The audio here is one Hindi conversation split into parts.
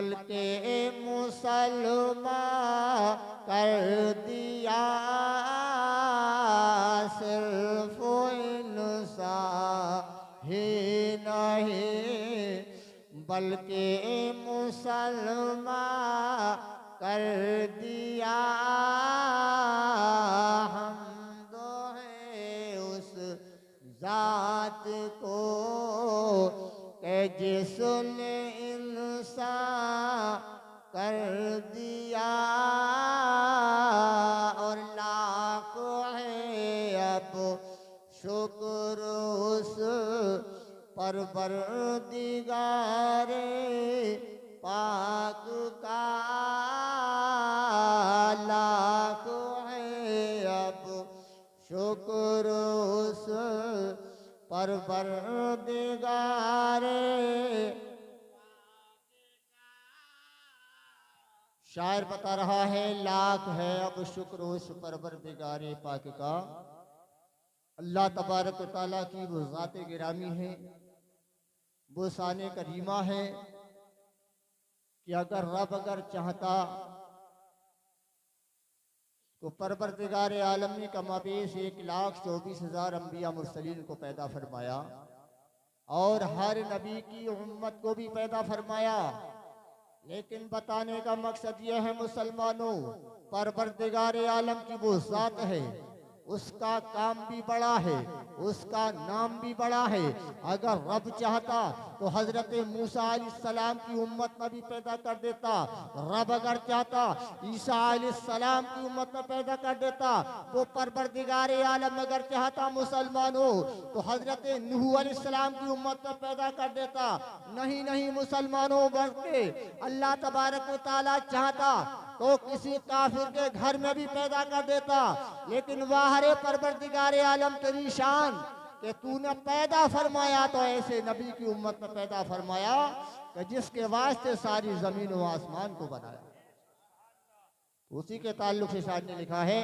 बल्कि मुसलमान कर दिया, सिर्फ इंसान ही नहीं बल्कि मुसलमान कर दिया। हम दो हैं उस जात को कि जिसने इंसान कर दिया, और लाखों है अब शुक्र उस परवरदिगारे पाक का, लाखों है अब शुक्र उस परवरदिगारे। शायर बता रहा है लाख है अब शुक्र उस परवरदिगारे पाक का। अल्लाह तबारक व तआला की वो ज़ात गिरामी है, वो शान करीमा है कि अगर रब अगर चाहता तो परवरदिगार आलमी का माबेश 1,24,000 अम्बिया मुरसलीन को पैदा फरमाया और हर नबी की उम्मत को भी पैदा फरमाया। लेकिन बताने का मकसद यह है मुसलमानों, परवरदिगार आलम की वो ज़ात है, उसका काम भी बड़ा है, उसका नाम भी बड़ा है। अगर रब चाहता तो हजरत मूसा अलैहिस्सलाम की उम्मत में भी पैदा कर देता। रब अगर चाहता ईसा अलैहिस्सलाम की उम्मत में पैदा कर देता। वो परवरदिगार आलम अगर चाहता मुसलमानों तो हजरत नूह अलैहिस्सलाम की उम्मत में पैदा कर देता। नहीं नहीं मुसलमानों, बल्कि अल्लाह तबारक व तआला चाहता तो किसी काफिर के घर में भी पैदा कर देता। लेकिन वाहरे परवरदिगार आलम तेरी शान कि तूने पैदा फरमाया तो ऐसे नबी की उम्मत में पैदा फरमाया कि जिसके वास्ते सारी जमीन व आसमान को बनाया। उसी के ताल्लुक से शायर ने लिखा है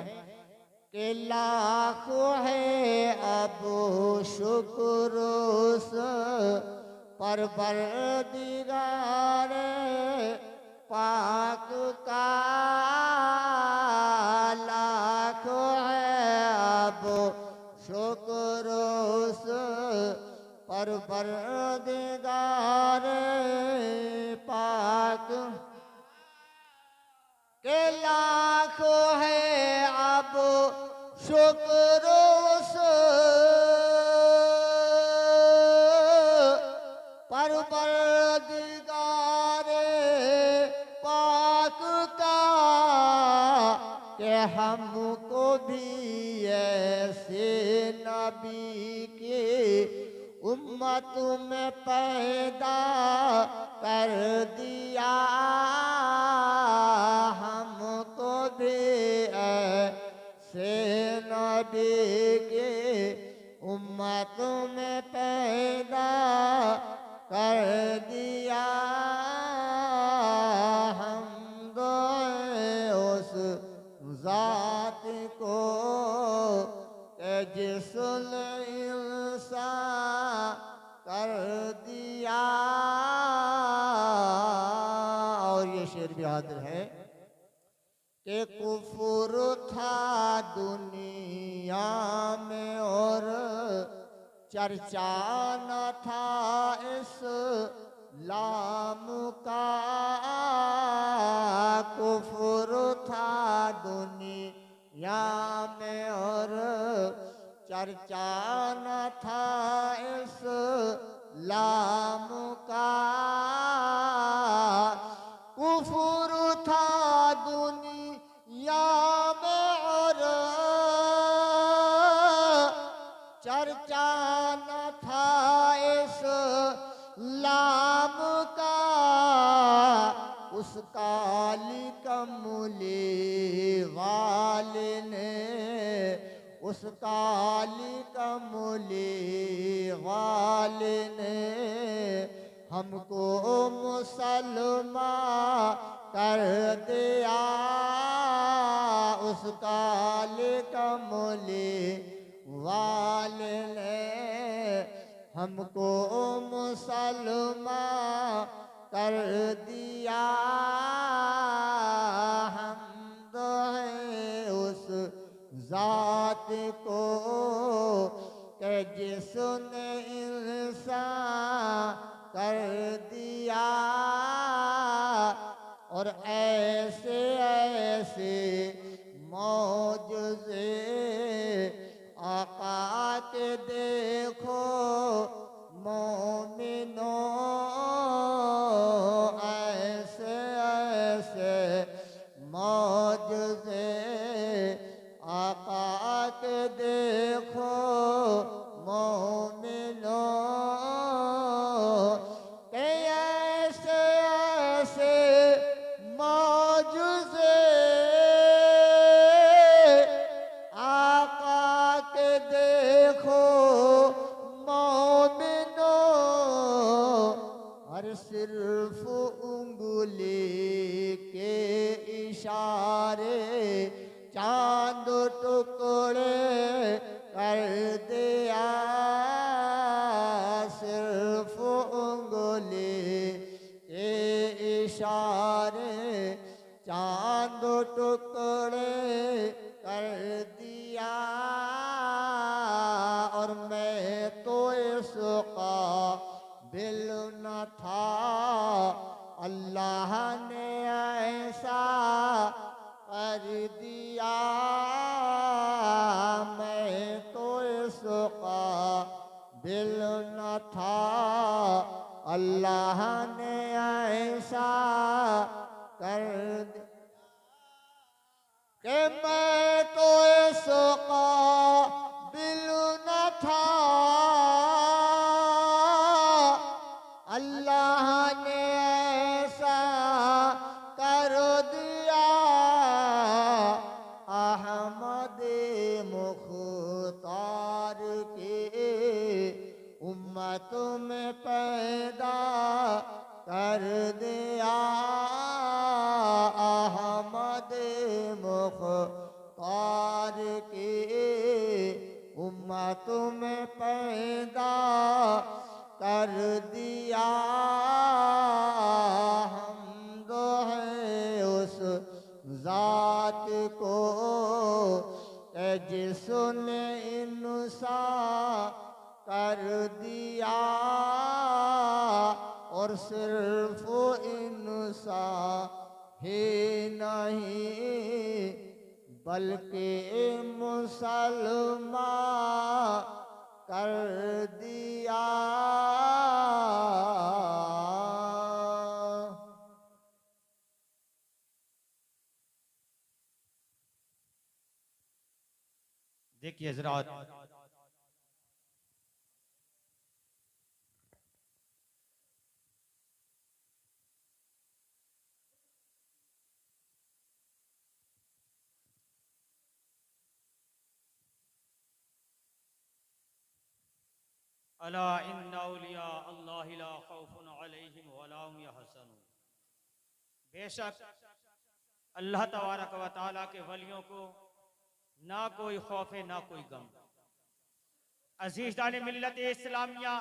कि लाखों है अब शुक्र उस परवरदिगार पाक का, लाखों है अब शुक्र उस परवरदिगार पाक के, लाखों है अब शुक्र उस परवरदिगार पाक का कि हमको भी ऐसे नबी के उम्मत में पैदा कर दिया। हमको भी ऐसे नबी के उम्मत में पैदा कर दिया। हम दो उस ज़ात को जिसने इंसान कर दिया। और ये शेर भी हाजिर है कि कुफर था दुनिया में और चर्चा न था इस्लाम का। कुफर था दुनिया में और चर्चा न था इस्लाम का। कुफर था दुनिया में और चर्चा न था इस्लाम का। उस काली कमली वाले ने, उस काली कमली वाले ने हमको मुसलमान कर दिया। उस काले कमली वाले ने हमको मुसलमान कर दिया। दिया हमद है उस जात को कि जिसने इंसान कर दिया। और ऐसे ऐसे मौजज़े आका के देखो मोमिनों, ऐसे ऐसे मौजज़े आका के देखो मोमिनों, के ऐसे ऐसे मौजज़े आका के देखो मोमिनों। हर सिर्फ उंगली के इशारे चांद टुकड़े कर दिया। सिर्फ उंगली के इशारे चांद टुकड़े कर दिया। और मैं तो इसका बिल न था, अल्लाह ने ऐसा कर दिया। मैं तो इसका बिल न था, अल्लाह ने ऐसा कर दिया। कि मैं तो इसका बिल न था, अल्लाह ने ऐसा कर दिया। अहमद मुख्तार के उम्मत में पैदा कर दिया। अहमद मुख्तार के उम्मत में पैदा कर दिया। हमद है उस जात को कि जिसने इंसान कर दिया। और सिर्फ इंसान ही नहीं बल्कि मुसलमान कर दिया। देखिए हज़रात, अला इन्ना औलिया अल्लाह ला खौफुन अलैहिम वला हुम यहज़नून। बेशक अल्लाह तबारक व तआला के वलियों को ना कोई खौफ है ना कोई गम। अज़ीज़ान मिल्लत इस्लामिया,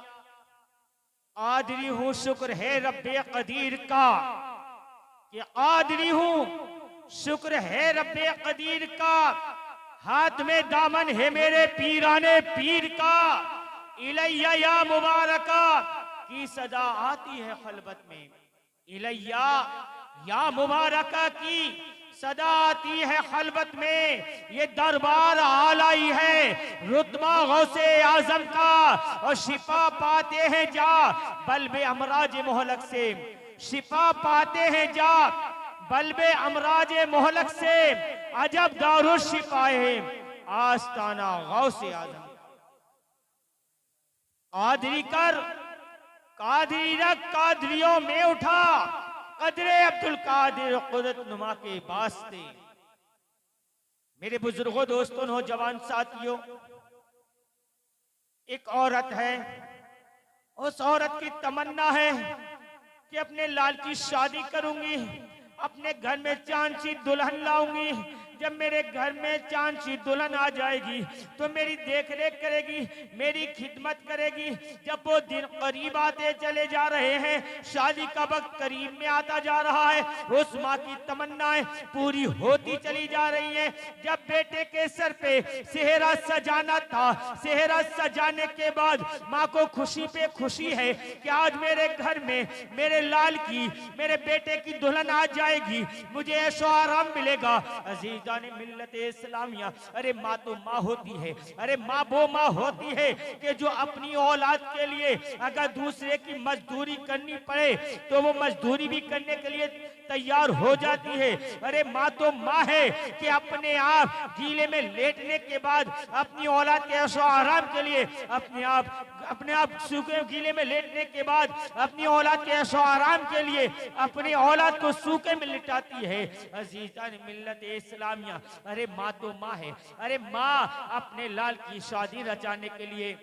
आदरी हूँ शुक्र है रब्बे कदीर का, कि आदरी हूँ शुक्र है रब्बे कदीर का। हाथ में दामन है मेरे पीराने पीर का। इलैया या मुबारका की सदा आती है खलबत में। इलैया या मुबारका की सदा आती है खलबत में। ये दरबार आलाई है रुतबा गौसे आजम का। और शिफा पाते हैं जा बल्बे अमराज मोहलक से। शिफा पाते हैं जा बल्बे अमराज मोहलक से। अजब दारुल शिफाए आस्ताना गौसे आजम। कादरी कर कादरी रख कादरियों में उठा। कदरे अब्दुल कादिर कुदरत नुमा के वास्ते। मेरे बुजुर्गों, दोस्तों, नौजवान साथियों, एक औरत है, उस औरत की तमन्ना है कि अपने लाल की शादी करूंगी, अपने घर में चांद सी दुल्हन लाऊंगी, जब मेरे घर में चांद सी दुल्हन आ जाएगी तो मेरी देख रेख करेगी, मेरी खिदमत करेगी। जब वो दिन करीब आते चले जा रहे हैं, शादी का वक्त करीब में आता जा रहा है, उस माँ की तमन्नाएं पूरी होती चली जा रही हैं। जब बेटे के सर पे सेहरा सजाना था, सेहरा सजाने के बाद माँ को खुशी पे खुशी है कि आज मेरे घर में मेरे लाल की, मेरे बेटे की दुल्हन आ जाएगी, मुझे ऐशो आराम मिलेगा। अजीजान मिल्लत इस्लामिया, अरे माँ तो माँ होती है, अरे माँ वो माँ होती है कि जो अपनी औलाद के लिए अगर दूसरे की मजदूरी करनी पड़े तो वो मजदूरी भी करने के लिए तैयार हो जाती है। अरे माँ तो माँ है कि अपने आप गीले में लेटने के बाद अपनी औलाद के ऐशो आराम के लिए अपने आप सूखे गीले में लेटने के बाद अपनी औलाद के ऐशो आराम के लिए अपनी औलाद को सूखे में लिटाती है। अजीजान मिल्लत इस्लामिया, अरे माँ तो माँ है। अरे माँ अपने लाल की शादी रचाने के लिए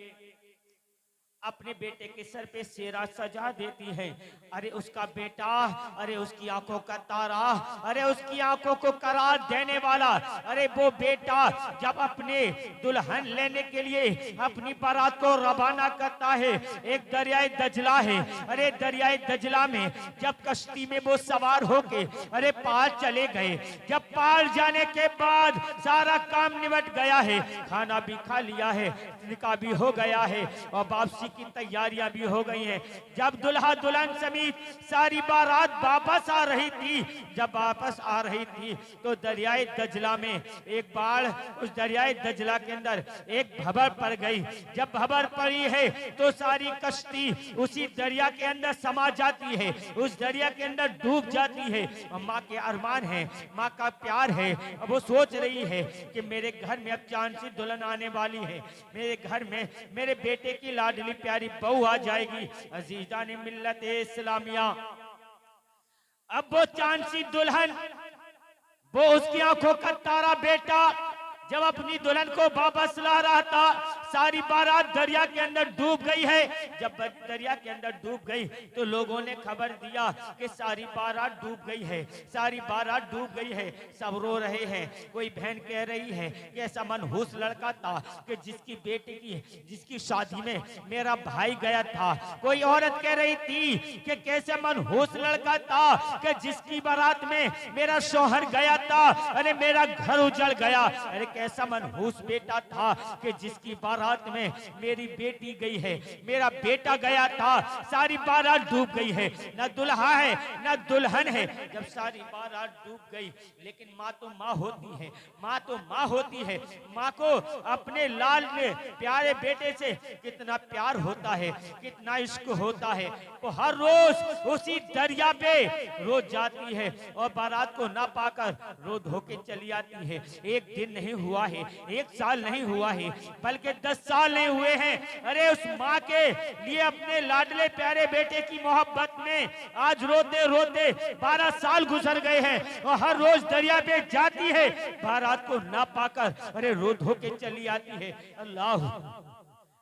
अपने बेटे के सर पे सेहरा सजा देती है। अरे उसका बेटा, अरे उसकी आंखों का तारा, अरे उसकी आंखों को करार देने वाला, अरे वो बेटा जब अपने दुल्हन लेने के लिए अपनी बारात को रवाना करता है, एक दरियाए दजला है। अरे दरियाए दजला में जब कश्ती में वो सवार होके अरे पार चले गए, जब पार जाने के बाद सारा काम निपट गया है, खाना भी खा लिया है, निकाह भी हो गया है और वापसी की तैयारियां भी हो गई हैं। जब दुल्हा दुल्हन समेत सारी बारात वापस आ रही थी, जब वापस आ रही थी तो दरियाए दजला में एक बाढ़, उस दरियाए दजला के अंदर एक भंवर पड़ गई। जब भंवर पड़ी है तो सारी कश्ती उसी दरिया के अंदर समा जाती है, उस दरिया के अंदर डूब जाती है। और माँ के अरमान है, माँ का प्यार है। अब वो सोच रही है कि मेरे घर में अब चांद सी दुल्हन आने वाली है, मेरे घर में मेरे बेटे की लाडली प्यारी बहू आ जाएगी। अजीजान मिल्लत इस्लामिया, अब वो चांद सी दुल्हन, वो उसकी आंखों का तारा बेटा जब अपनी दुल्हन को वापस ला रहा था, सारी बारात दरिया के अंदर डूब गई है। जब दरिया के अंदर डूब गई तो लोगों ने खबर दिया कि सारी बारात डूब गई है, सारी बारात डूब गई है। सब रो रहे हैं। कोई बहन कह रही है कि ऐसा मनहूस लड़का था कि जिसकी बेटी की, जिसकी शादी में मेरा भाई गया था। कोई औरत कह रही थी कि कैसे मनहूस लड़का था कि जिसकी बारात में मेरा शौहर गया था, अरे मेरा घर उजड़ गया। अरे कैसा मनहूस बेटा था कि जिसकी बारात में मेरी बेटी गई है, मेरा बेटा गया था, सारी बारात डूब गई है, न दुल्हा है न दुल्हन है। जब सारी बारात डूब गई, लेकिन माँ तो माँ होती है, माँ तो माँ होती है। माँ को अपने लाल ने प्यारे बेटे से कितना प्यार होता है, कितना इश्क होता है। वो हर रोज उसी दरिया पे रोज जाती है और बारात को ना पाकर रो धो के चली आती है। एक दिन नहीं हुआ है, एक साल नहीं हुआ है, बल्कि 10 साल नहीं हुए हैं। अरे उस माँ के लिए अपने लाडले प्यारे बेटे की मोहब्बत में आज रोते रोते 12 साल गुजर गए हैं और हर रोज दरिया पे जाती है, बारात को ना पाकर अरे रो धो के चली आती है। अल्लाह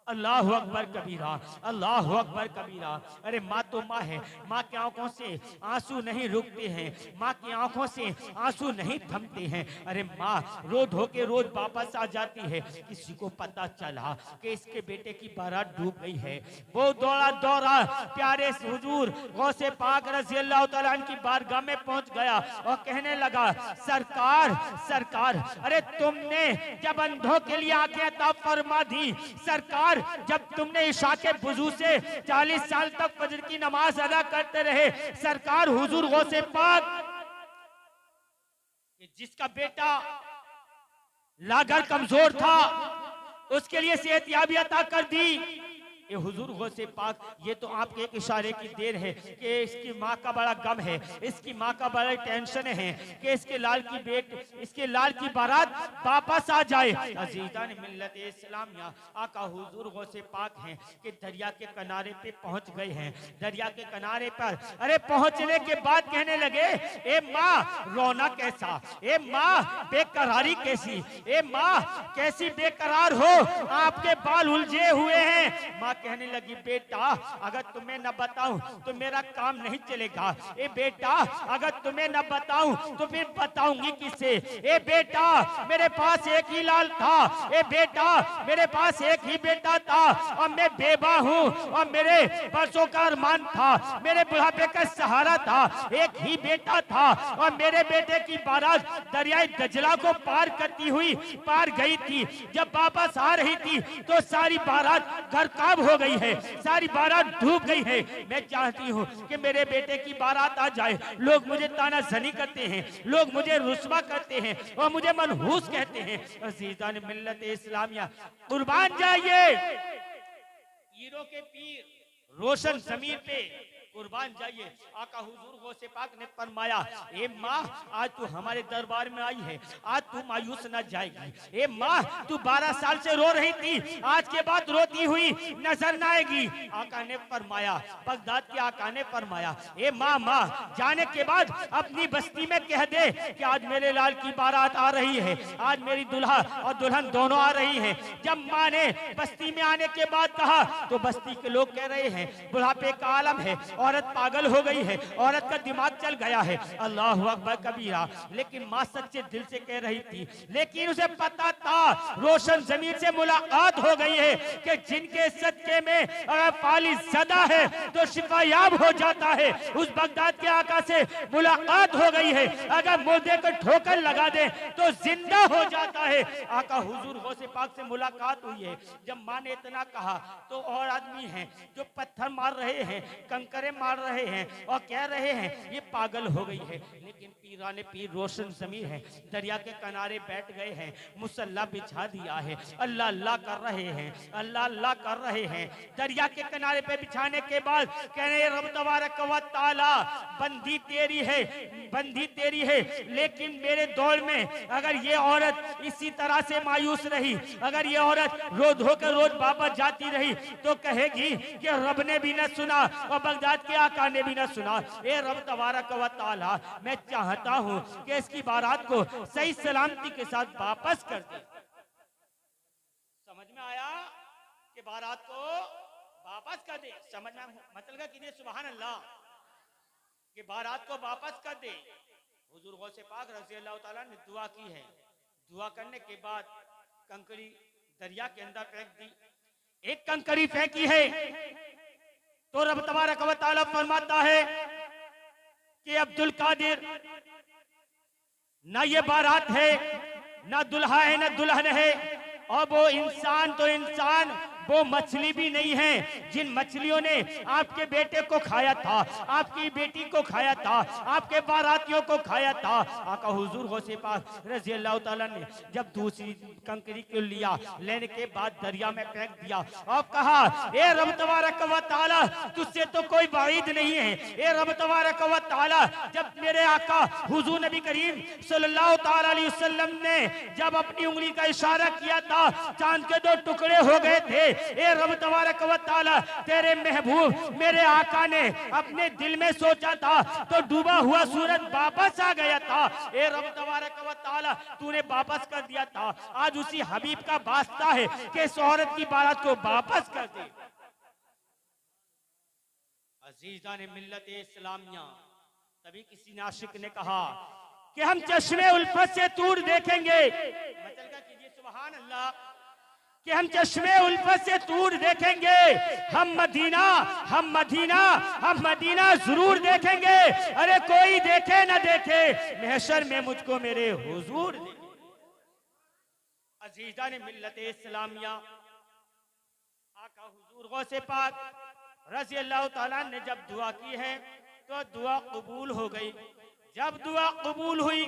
अल्लाह अकबर कबीरा, अल्लाह अकबर कबीरा। अरे माँ तो माँ है, माँ की आंखों से आंसू नहीं रुकते हैं, माँ की आंखों से आंसू नहीं थमते हैं। अरे माँ रो धो के रोज वापस आ जाती है। किसी को पता चला कि इसके बेटे की बारात डूब गई है, वो दौड़ा दौड़ा प्यारे हुजूर गौसे पाक रज़ी अल्लाह तआला अन्हु की बारगाह में पहुंच गया और कहने लगा, सरकार सरकार, अरे तुमने जब अंधों के लिए आंखें अता फरमा दी, सरकार जब तुमने इशा के वुजू से 40 साल तक फजर की नमाज अदा करते रहे, सरकार हुजूर गौसे पाक जिसका बेटा लागर कमजोर था उसके लिए सेहतयाबी अता कर दी। ये हुजूर गौसे पाक, ये तो आपके एक इशारे की देर है कि इसकी माँ का बड़ा गम है, इसकी माँ का बड़ा टेंशन है कि इसके लाल की बारात वापस आ जाए। अजीजान मिल्लत इस्लामिया, आका हुजूर गौसे पाक हैं कि दरिया के किनारे पे पहुंच गए हैं। दरिया के किनारे पर अरे पहुंचने के बाद कहने लगे, ए माँ रोना कैसा, ए माँ बेकरारी कैसी, ए माँ कैसी बेकरार हो, आपके बाल उलझे हुए हैं। माँ कहने लगी, बेटा अगर तुम्हें न बताऊं तो मेरा काम नहीं चलेगा। ए बेटा अगर तुम्हें न बताऊं तो फिर बताऊंगी किसे। ए बेटा मेरे पास एक ही लाल था, ए बेटा मेरे पास एक ही बेटा था और मैं बेवा हूँ और मेरे बरसों का अरमान था, मेरे बुढ़ापे का सहारा था, एक ही बेटा था और मेरे बेटे की बारात दरियाए दजला को पार करती हुई पार गई थी। जब वापस आ रही थी तो सारी बारात गरकाब हो गई है, सारी बारात डूब गई है। मैं चाहती हूँ कि मेरे बेटे की बारात आ जाए। लोग मुझे तानाज़नी करते हैं, लोग मुझे रुस्वा करते हैं और मुझे मनहूस कहते हैं। अज़ीज़ान मिल्लत इस्लामिया, कुर्बान जाइए पीरों के पीर रोशन ज़मीर पे कुर्बान जाइए। आका हुजूर गौसे पाक ने फरमाया, ए माँ आज तू हमारे दरबार में आई है, आज तू मायूस न जाएगी। ए माँ तू 12 साल से रो रही थी, आज के बाद रोती हुई नजर न आएगी। आका ने फरमाया, बगदाद के आका ने फरमाया, ए माँ माँ जाने के बाद अपनी बस्ती में कह दे कि आज मेरे लाल की बारात आ रही है, आज मेरी दुल्हा और दुल्हन दोनों आ रही है। जब माँ ने बस्ती में आने के बाद कहा तो बस्ती के लोग कह रहे हैं बुढ़ापे का आलम है, औरत पागल हो गई है, औरत का दिमाग चल गया है। अल्लाह अकबर कबीरा। लेकिन माँ सच्चे दिल से कह रही थी, लेकिन उसे पता था रोशन जमीन से मुलाकात हो गई है कि जिनके सदके में अगर फाली ज़दा है तो शिफायाब हो जाता है। उस बगदाद के आका से मुलाकात हो गई है, अगर मुर्दे को ठोकर लगा दे तो जिंदा हो जाता है। आका हुजूर गौसे पाक से मुलाकात हुई है। जब माँ ने इतना कहा तो और आदमी हैं जो पत्थर मार रहे हैं, कंकरे मार रहे हैं और कह रहे हैं ये पागल हो गई है। लेकिन पीराने पीर रोशन ज़मीर है, दरिया के किनारे बैठ गए हैं, मुसल्ला बिछा दिया है, अल्लाह अल्लाह कर रहे हैं, अल्लाह अल्लाह कर रहे हैं। दरिया के किनारे पे बिछाने के बाद कह रहे हैं, रब तबारक व तआला बंदी तेरी है, बंदी तेरी है। लेकिन मेरे दौर में अगर ये औरत इसी तरह से मायूस रही, अगर ये औरत रो धो कर रोज वापस जाती रही तो कहेगी कि रब ने भी न सुना और बगदाद के आका ने भी न सुना। ए रब तबारक व तआला मैं चाहता हूं कि इसकी बारात को सही सलामती के साथ वापस कर दे। समझ में आया कि बारात को वापस कर दे, समझ में मतलब कीजिए सुभान अल्लाह, कि बारात को वापस कर दे। हुजूर गौसे पाक रज़ी अल्लाह ताला ने दुआ की है। दुआ करने के बाद कंकड़ी दरिया के अंदर फेंक दी। एक कंकड़ी फेंकी है तो रब तबारक व तआला फरमाता है कि अब्दुल कादिर ना ये बारात है, ना दुल्हा है, ना दुल्हन है, और वो इंसान तो इंसान, वो मछली भी नहीं है जिन मछलियों ने आपके बेटे को खाया था, आपकी बेटी को खाया था, आपके बारातियों को खाया था। आका हुजूर गौसे पाक रज़ी अल्लाह ताला ने जब दूसरी कंकरी को लिया, लेने के बाद दरिया में फेंक दिया और कहा, ए रब तबारक व तआला तुझसे तो कोई बाइद नहीं है। ए रब तबारक व तआला जब मेरे आका हुजूर नबी करीम सल्लल्लाहु ताला अलैहि वसल्लम ने जब अपनी उंगली का इशारा किया था, चांद के 2 टुकड़े हो गए थे। ए रब तबारक व तआला तेरे महबूब मेरे आका ने अपने दिल में सोचा था तो डूबा हुआ सूरज वापस आ गया था। ए रब तबारक व तआला तूने वापस कर दिया था। आज उसी हबीब का वास्ता है कि इस औरत की बारात को वापस कर दे। अजीजान मिल्लत इस्लामिया, तभी किसी नाशिक ने कहा कि हम चश्मे उल्फत से दूर देखेंगे, मतलब कीजिए सुभान अल्लाह, कि हम चश्मे उल्फत से दूर देखेंगे, हम मदीना हम मदीना हम मदीना जरूर देखेंगे। अरे कोई देखे न देखे, महशर में मुझको मेरे हुजूर देखे। अजीजान मिल्लत इस्लामिया, आका हुजूर गौसे पाक रज़ी अल्लाह ताला ने जब दुआ की है तो दुआ कबूल हो गई। जब दुआ कबूल हुई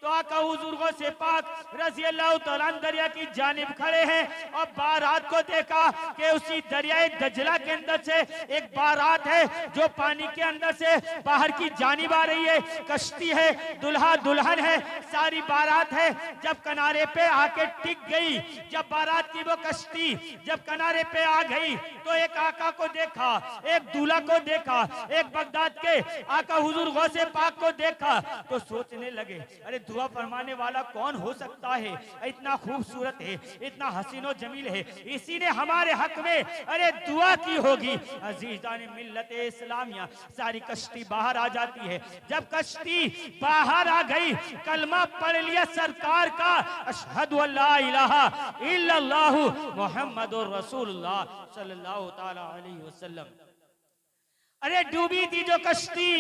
तो आका हुजूर गौसे पाक रज़ी अल्लाह तआला दरिया की जानिब खड़े हैं और बारात को देखा कि उसी दरियाए दजला के अंदर से एक बारात है जो पानी के अंदर से बाहर की जानिब आ रही है। कश्ती है, दुल्हा दुल्हन है, सारी बारात है। जब किनारे पे आके टिक गई, जब बारात की वो कश्ती जब किनारे पे आ गई तो एक आका को देखा, एक दूल्हा को देखा, एक बगदाद के आका हुजूर गौसे पाक को देखा तो सोचने लगे, अरे दुआ फरमाने वाला कौन हो सकता है? इतना खूबसूरत है, इतना हसीनो जमील है, इसी ने हमारे हक में अरे दुआ की होगी। अजीजान मिल्लत इस्लामिया, सारी कश्ती बाहर आ जाती है। जब कश्ती बाहर आ गई, कलमा पढ़ लिया सरकार का, अशहदु अल्ला इलाहा इल्लल्लाह मुहम्मदुर रसूलुल्लाह सल्लल्लाहु ताला अलैहि वसल्लम। अरे डूबी थी जो कश्ती,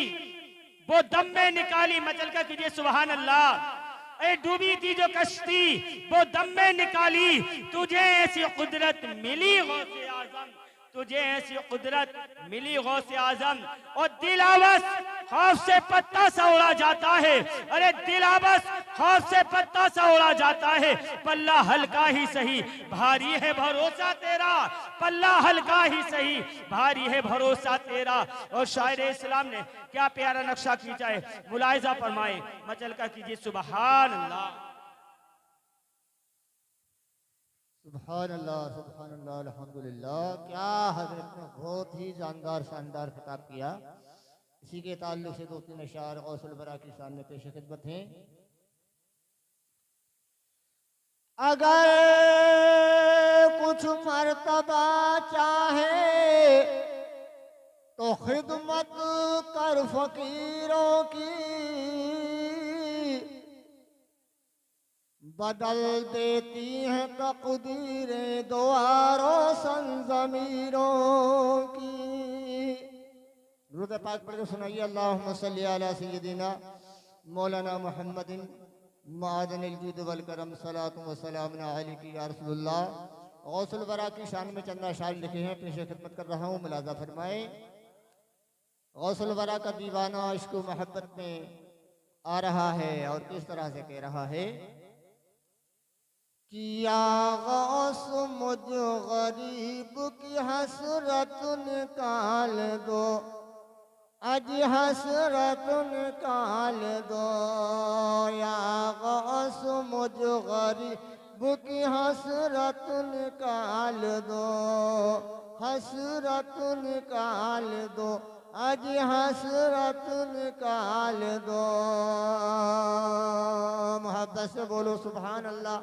वो दम में निकाली, मचल कर कीजिए सुभान अल्लाह। अरे डूबी थी जो कश्ती, वो दम में निकाली, तुझे ऐसी कुदरत मिली गौसे आजम, तुझे ऐसी कुदरत मिली गौसे आजम। और दिलावस खौफ से पत्ता सा उड़ा जाता है, अरे दिलावस खौफ से पत्ता सा उड़ा जाता है। पल्ला हल्का ही सही भारी है भरोसा तेरा, पल्ला हल्का ही सही भारी है भरोसा तेरा। और शायर इस्लाम ने क्या प्यारा नक्शा खींचा है, मुलाहिजा फरमाए, मचल का कीजिए सुभान अल्लाह। सुभान अल्लाह अल्हम्दुलिल्लाह। क्या हजरत ने बहुत ही जानदार शानदार खिताब किया। इसी के ताल्लुक से 2-3 अशार गौसुल बरा की शान में पेश खिदमत हैं। अगर कुछ मर्तबा चाहे तो खिदमत कर फकीरों की, बदल देती हैं तकदीरें द्वारों संजमीरों की। दुरूद पाक पढ़ के सुनाइए, अल्लाहुम्मा सल्ली अला सय्यदिना मौलाना मुहम्मदिन मादनिल जुद वल करम सलातु व सलाम अलैका या रसूलुल्लाह। गौसुल बरा की शान में चंद अशार लिखे हैं, पेश खिदमत कर रहा हूँ, मुलाजा फरमाए। गौसुल बरा का दीवाना इश्क व मोहब्बत में आ रहा है और किस तरह से कह रहा है कि या गौस मुझ गरीब की हसरत निकाल दो, अज हसरत निकाल दो। या गौस मुझ गरीब की हसरत निकाल दो, हसरत निकाल दो, अज हसरत निकाल दो। मोहब्बत से बोलो सुभान अल्लाह।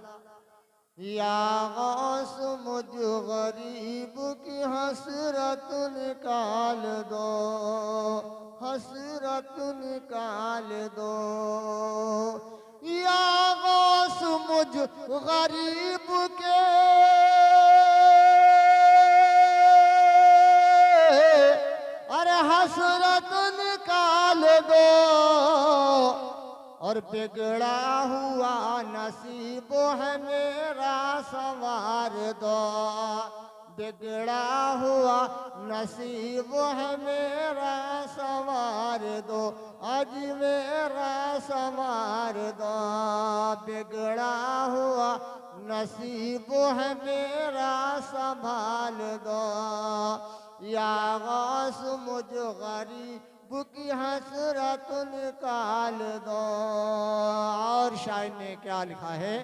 या गौस मुझ गरीब की हसरत निकाल दो, हसरत निकाल दो। या गौस मुझ गरीब के अरे हसरत निकाल दो, और बिगड़ा हुआ नसीब है मेरा संवार दो, बिगड़ा हुआ नसीब है मेरा संवार दो, आज मेरा संवार दो। बिगड़ा हुआ नसीब है मेरा संभाल दो। या गौस मुझ गरीब की हसरत निकाल दो। और शायर ने क्या लिखा है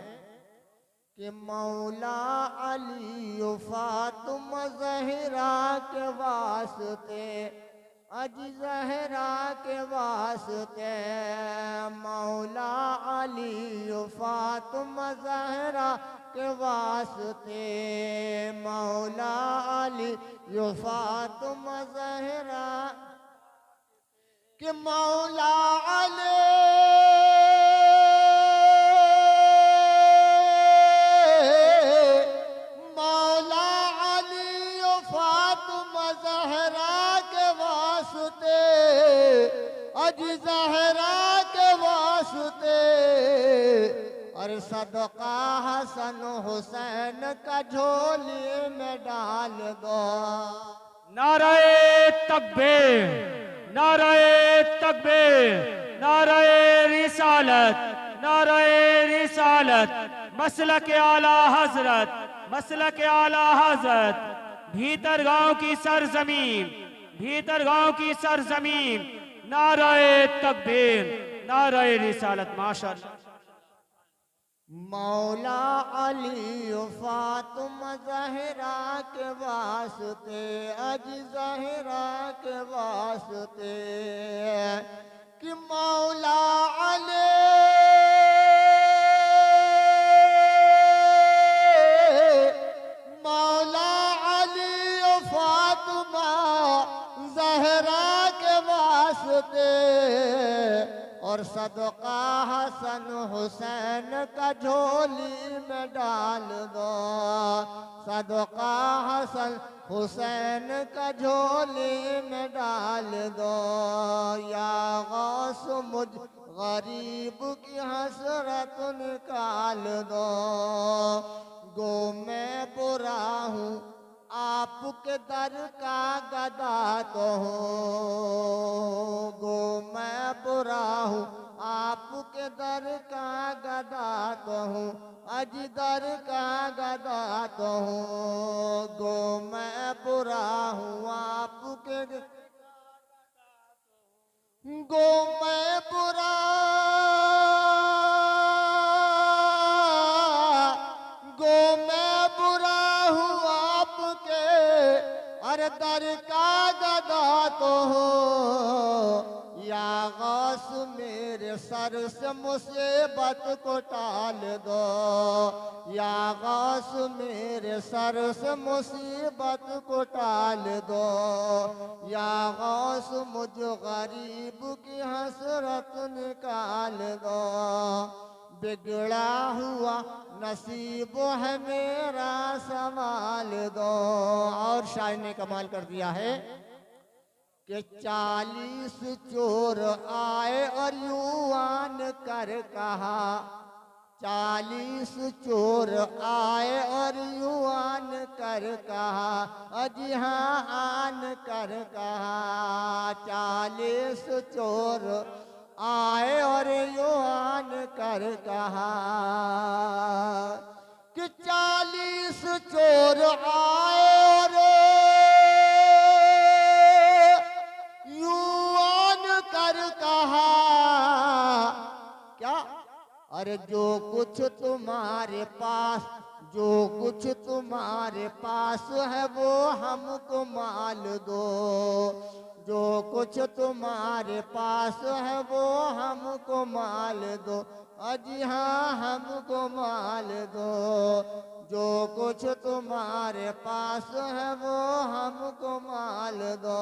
कि मौला अली फातिमा ज़हरा के वास्ते, अज ज़हरा के वास्ते, मौला अली फातिमा ज़हरा के वास्ते, मौला अली फातिमा ज़हरा कि मौला अली मौला अली फातिमा ज़हरा के वास्ते, अज ज़हरा के वास्ते, और सदका हसन हुसैन का झोली में डाल दो। नारे तकबीर, नारे तकबीर, नारे रिसालत, नारे रिसालत, मसलक आला हजरत, मसलक आला हजरत। भीतर गांव की सरजमीन, भीतर गांव की सरजमीन, नारे तकबीर, नारे रिसालत। माशाअल्लाह। मौला अली फातिमा ज़हरा के वास्ते, अज ज़हरा के वास्ते, कि मौला अली सदका हसन हुसैन का झोली में डाल दो, सदका हसन हुसैन का झोली में डाल दो। या गौस मुझ गरीब की हसरत निकाल दो। गो मैं बुरा हूँ आपके दर का गदा तो हूँ, गो मैं बुरा हूँ आपके दर का गदा तो हूँ, अजदर का गदा तो हूँ। गो मैं बुरा हूँ आपके, गो मैं बुरा, गो मैं बुरा हूँ आपके अरे दर का गदा तो हो। या गौस मेरे सर से मुसीबत को टाल दो, या गौस मेरे सर से मुसीबत को टाल दो। या गौस मुझ गरीब की हसरत निकाल दो। बिगड़ा हुआ नसीब है मेरा संभाल दो। और शायर ने कमाल कर दिया है कि 40 चोर आए और युवान कर कहा, 40 चोर आए और युवान कर कहा, अजी हाँ आन कर कहा। 40 चोर आए और युवान कर कहा कि 40 चोर आए और युवान कर कहा। क्या? अरे जो कुछ तुम्हारे पास, जो कुछ तुम्हारे पास है वो हमको माल दो, जो कुछ तुम्हारे पास है वो हमको माल दो, अजी हाँ हमको माल दो। जो कुछ तुम्हारे पास है वो हमको माल दो।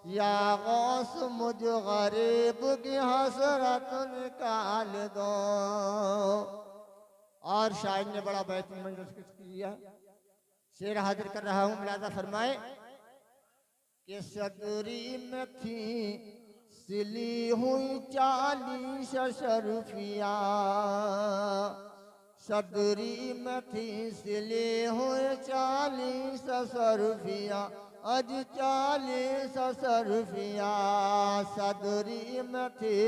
या गौस मुझ गरीब की हसरत निकाल दो। और शायर ने बड़ा बेहतरीन मंजर किया, शेर हाजिर कर रहा हूँ, मुलाजा फरमाए कि सदरी में थी सिली हुई 40 शर्फिया, सदरी में थी सिली हुई 40 शर्फिया, अज 40 शर्फिया। सदरी में थी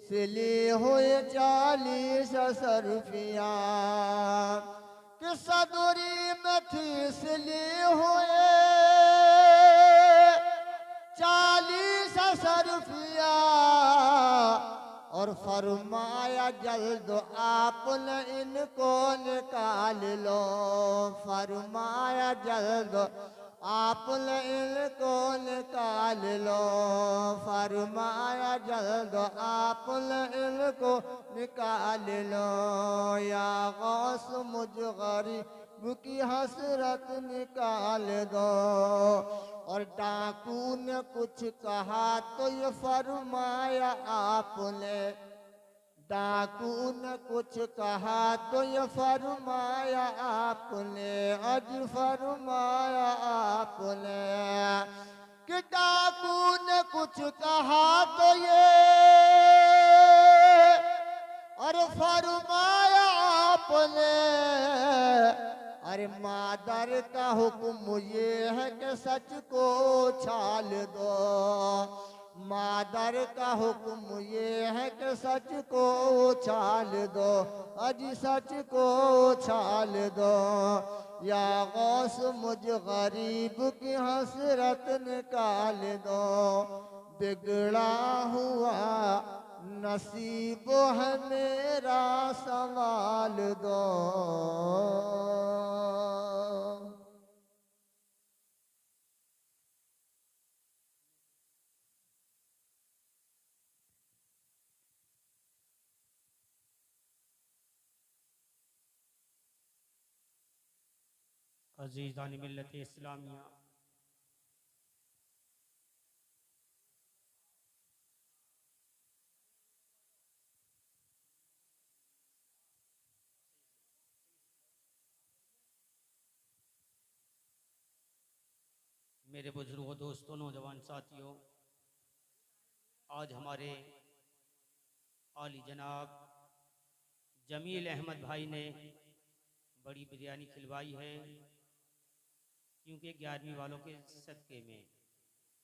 सिली हुई 40 शर्फिया, कि सदरी में थी सिली हुए 40 शर्फिया। और फरमाया जल्द आपने इनको निकाल लो, फरमाया जल्द आपने इनको निकाल लो, फरमाया जल्द आपने इनको निकाल लो। या गौस मुझ गरीब की हसरत निकाल दो। और डाकू ने कुछ कहा तो ये फरमाया आपने, डाकू ने कुछ कहा तो ये फरमाया आपने, अज फरमाया आपने। कि डाकू ने कुछ कहा तो ये और फरमाया आपने। अरे मादर का हुक्म ये है कि सच को छाल दो, मादर का हुक्म ये है कि सच को छाल दो, अजी सच को छाल दो। या गौस मुझ गरीब की हसरत निकाल दो। बिगड़ा हुआ नसीब है मेरा संभाल दो। अजीज़ान मिल्लत इस्लामिया, मेरे बुजुर्गों, दोस्तों, नौजवान साथियों, आज हमारे आली जनाब जमील अहमद भाई ने बड़ी बिरयानी खिलवाई है, क्योंकि 11वीं वालों के सदक़े में,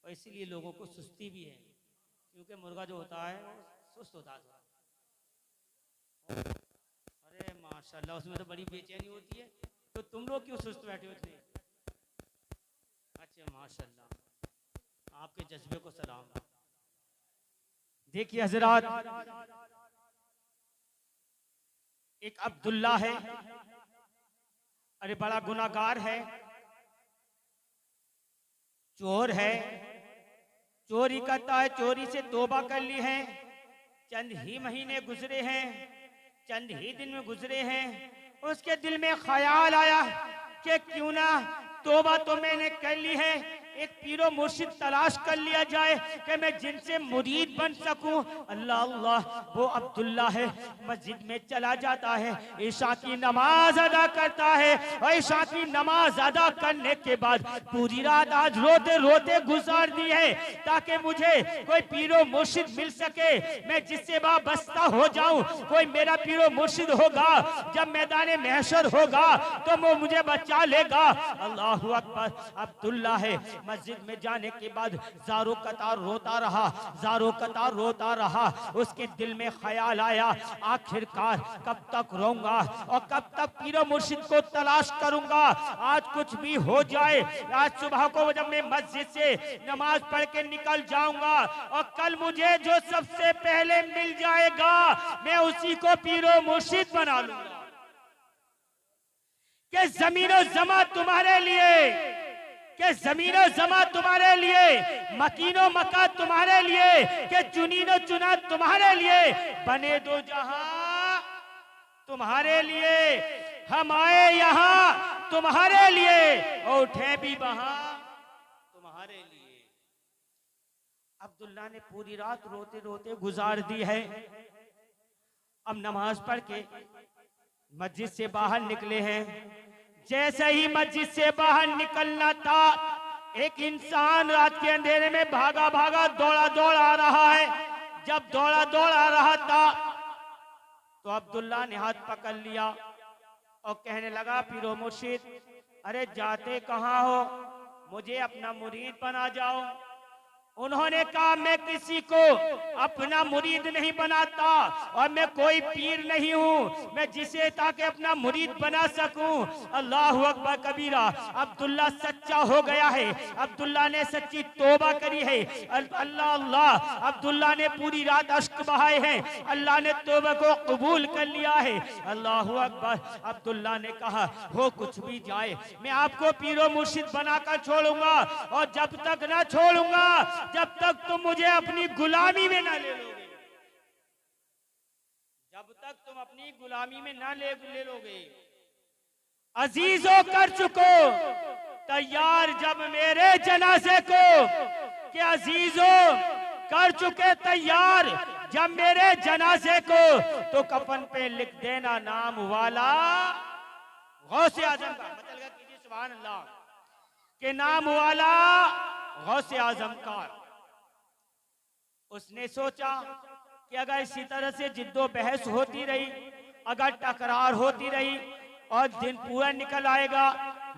और इसीलिए लोगों को सुस्ती भी है, क्योंकि मुर्गा जो होता है वो सुस्त होता है। अरे माशाल्लाह, उसमें तो बड़ी बेचैनी होती है, तो तुम लोग क्यों सुस्त बैठे हो इतने? अच्छा माशाल्लाह, आपके जज्बे को सलाम। देखिए हजरात, एक अब्दुल्ला है, अरे बड़ा गुनाहगार है, चोर है, चोरी करता है, चोरी से तौबा कर ली है, चंद ही महीने गुजरे हैं, चंद ही दिन में गुजरे हैं, उसके दिल में ख्याल आया कि क्यों ना तौबा तो मैंने कर ली है, एक पीरो मुर्शिद तलाश कर लिया जाए कि मैं जिनसे मुरीद बन सकूं। अल्लाह अल्लाह, वो अब्दुल्ला है, मस्जिद में चला जाता है, ईशा की नमाज अदा करता है, और ईशा की नमाज अदा करने के बाद पूरी रात आज रोते रोते गुजार दी है, ताकि मुझे कोई पीरो मुर्शिद मिल सके, मैं जिससे वाबस्ता हो जाऊं। कोई मेरा पीरो मुर्शिद होगा, जब मैदान महशर होगा तो वो मुझे बचा लेगा। अल्लाहु अकबर। अब्दुल्ला है, मस्जिद में जाने के बाद ज़ारो कतार रोता रहा, ज़ारो कतार रोता रहा। उसके दिल में ख्याल आया, आखिरकार कब तक रोऊंगा और कब तक पीरो मुर्शिद को तलाश करूंगा। आज कुछ भी हो जाए, आज सुबह को जब मैं मस्जिद से नमाज पढ़ के निकल जाऊंगा, और कल मुझे जो सबसे पहले मिल जाएगा मैं उसी को पीरो मुर्शिद बना लूंगा। कि जमीनो जमा तुम्हारे लिए, कि जमीनो जमा तुम्हारे लिए, मकीनो मका तुम्हारे लिए, कि चुनीनो चुना तुम्हारे लिए, बने दो जहां तुम्हारे लिए, हम आए यहां तुम्हारे लिए, और उठे भी वहां तुम्हारे लिए। अब्दुल्ला ने पूरी रात रोते रोते गुजार दी है। अब नमाज पढ़ के मस्जिद से बाहर निकले हैं। जैसे ही मस्जिद से बाहर निकलना था, एक इंसान रात के अंधेरे में भागा भागा दौड़ा दौड़ा आ रहा है। जब दौड़ा दौड़ा आ रहा था तो अब्दुल्ला ने हाथ पकड़ लिया और कहने लगा, पीरो मुर्शिद, अरे जाते कहाँ हो, मुझे अपना मुरीद बना जाओ। उन्होंने कहा, मैं किसी को अपना मुरीद नहीं बनाता, और मैं कोई पीर नहीं हूँ, मैं जिसे ताकि अपना मुरीद बना सकूं। अल्लाहु अकबर कबीरा। अब्दुल्ला सच्चा हो गया है, अब्दुल्ला ने सच्ची तौबा करी है। अल्लाह अल्लाह, अब्दुल्ला ने पूरी रात अश्क बहाए हैं, अल्लाह ने तौबा को कबूल कर लिया है। अल्लाहु अकबर। अब्दुल्ला ने कहा, हो कुछ भी जाए, मैं आपको पीरो मुर्शिद बनाकर छोड़ूंगा, और जब तक ना छोड़ूंगा जब तक तुम मुझे अपनी गुलामी में ना ले लोगे, जब तक तुम अपनी गुलामी में ना ले लोगे। अजीजों कर चुको तैयार जब मेरे जनाजे को, कि अजीजों कर चुके तैयार जब मेरे जनाजे को, तो कफन पे लिख देना नाम वाला गौसे आजम का। मतलब कीजिए सुभान अल्लाह, के नाम वाला गौसे आजम का। उसने सोचा कि अगर इसी तरह से जिद्दो बहस होती रही, अगर टकरार होती रही, और दिन पूरा निकल आएगा,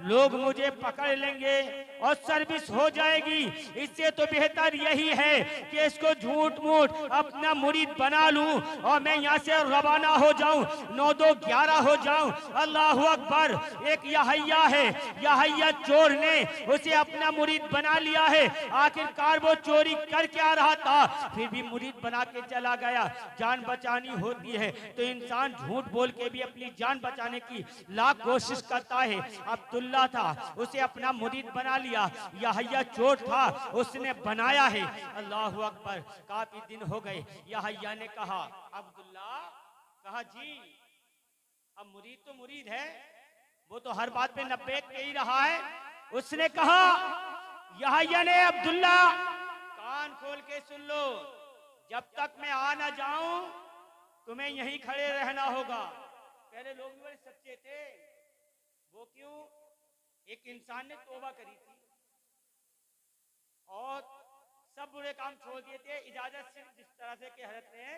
लोग मुझे पकड़ लेंगे और सर्विस हो जाएगी, इससे तो बेहतर यही है कि इसको झूठ मूठ अपना मुरीद बना लूं, और मैं यहाँ से रवाना हो जाऊं, 9-2-11 हो जाऊं। अल्लाहु अकबर। एक यहया है, यहया चोर ने उसे अपना मुरीद बना लिया है। आखिरकार वो चोरी करके आ रहा था, फिर भी मुरीद बना के चला गया। जान बचानी होती है तो इंसान झूठ बोल के भी अपनी जान बचाने की लाख कोशिश करता है। अब्दुल्ला था, उसे अपना मुरीद बना लिया। यहया चोर था, उसने बनाया है। अल्लाहु अकबर। काफी दिन हो गए, यहया ने कहा, अब्दुल्ला, कहा जी, अब मुरीद तो मुरीद है, वो तो हर बात पे नब्बेक के ही रहा है। उसने कहा, यहया ने, अब्दुल्ला कान खोल के सुन लो, जब तक मैं आ ना जाऊं तुम्हें यहीं खड़े रहना होगा। पहले लोग भी बड़े सच्चे थे। वो क्यों? एक इंसान ने तौबा करी थी, और सब बुरे काम छोड़ दिए थे। इजाजत सिर्फ जिस तरह से कि हजरत ने